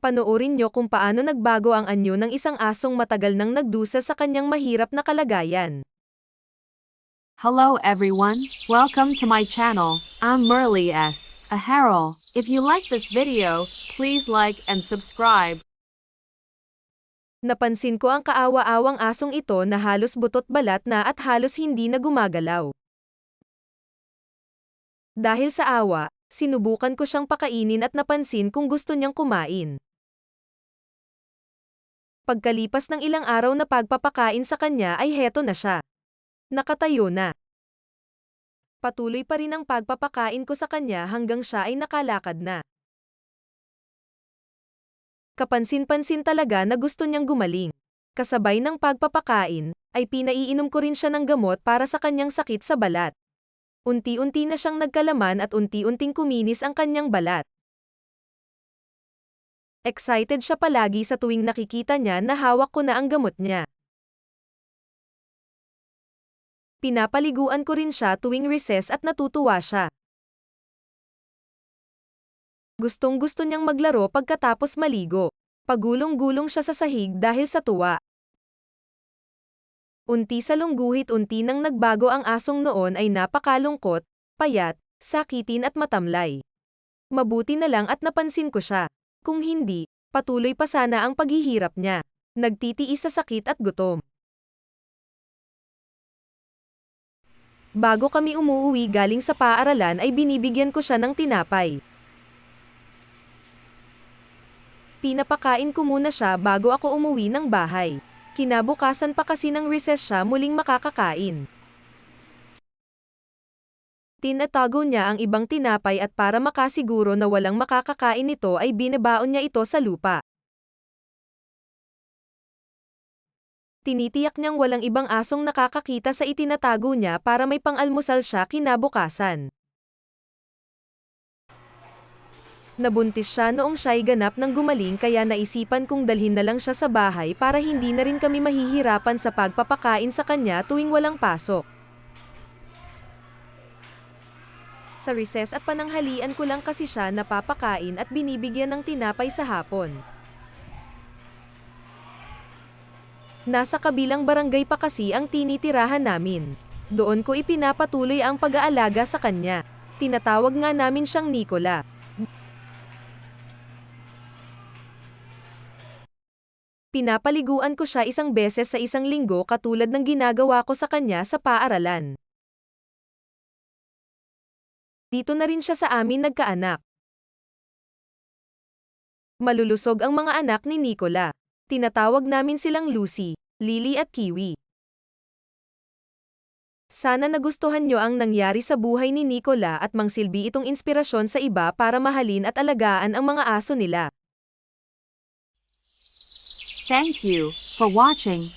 Panoorin niyo kung paano nagbago ang anyo ng isang asong matagal nang nagdusa sa kanyang mahirap na kalagayan. Hello everyone, welcome to my channel. I'm Merly S. Aharol. If you like this video, please like and subscribe. Napansin ko ang kaawa-awang asong ito na halos butot balat na at halos hindi na gumagalaw. Dahil sa awa, sinubukan ko siyang pakainin at napansin kung gusto niyang kumain. Pagkalipas ng ilang araw na pagpapakain sa kanya ay heto na siya. Nakatayo na. Patuloy pa rin ang pagpapakain ko sa kanya hanggang siya ay nakalakad na. Kapansin-pansin talaga na gusto niyang gumaling. Kasabay ng pagpapakain, ay pinaiinom ko rin siya ng gamot para sa kanyang sakit sa balat. Unti-unti na siyang nagkalaman at unti-unting kuminis ang kanyang balat. Excited siya palagi sa tuwing nakikita niya na hawak ko na ang gamot niya. Pinapaliguan ko rin siya tuwing recess at natutuwa siya. Gustong-gusto niyang maglaro pagkatapos maligo. Pagulong-gulong siya sa sahig dahil sa tuwa. Unti sa lungguhit unti nang nagbago ang asong noon ay napakalungkot, payat, sakitin at matamlay. Mabuti na lang at napansin ko siya. Kung hindi, patuloy pa sana ang paghihirap niya. Nagtitiis sa sakit at gutom. Bago kami umuwi galing sa paaralan ay binibigyan ko siya ng tinapay. Pinapakain ko muna siya bago ako umuwi ng bahay. Kinabukasan pa kasi ng recess siya muling makakakain. Tinatago niya ang ibang tinapay at para makasiguro na walang makakakain nito ay binabaon niya ito sa lupa. Tinitiyak niyang walang ibang asong nakakakita sa itinatago niya para may pang-almusal siya kinabukasan. Nabuntis siya noong siya'y ganap ng gumaling kaya naisipan kong dalhin na lang siya sa bahay para hindi na rin kami mahihirapan sa pagpapakain sa kanya tuwing walang pasok. Sa recess at pananghalian ko lang kasi siya napapakain at binibigyan ng tinapay sa hapon. Nasa kabilang barangay pa kasi ang tinitirahan namin. Doon ko ipinapatuloy ang pag-aalaga sa kanya. Tinatawag nga namin siyang Nicola. Pinapaliguan ko siya isang beses sa isang linggo katulad ng ginagawa ko sa kanya sa paaralan. Dito na rin siya sa amin nagkaanak. Malulusog ang mga anak ni Nicola. Tinatawag namin silang Lucy, Lily at Kiwi. Sana nagustuhan nyo ang nangyari sa buhay ni Nicola at mangsilbi itong inspirasyon sa iba para mahalin at alagaan ang mga aso nila. Thank you for watching.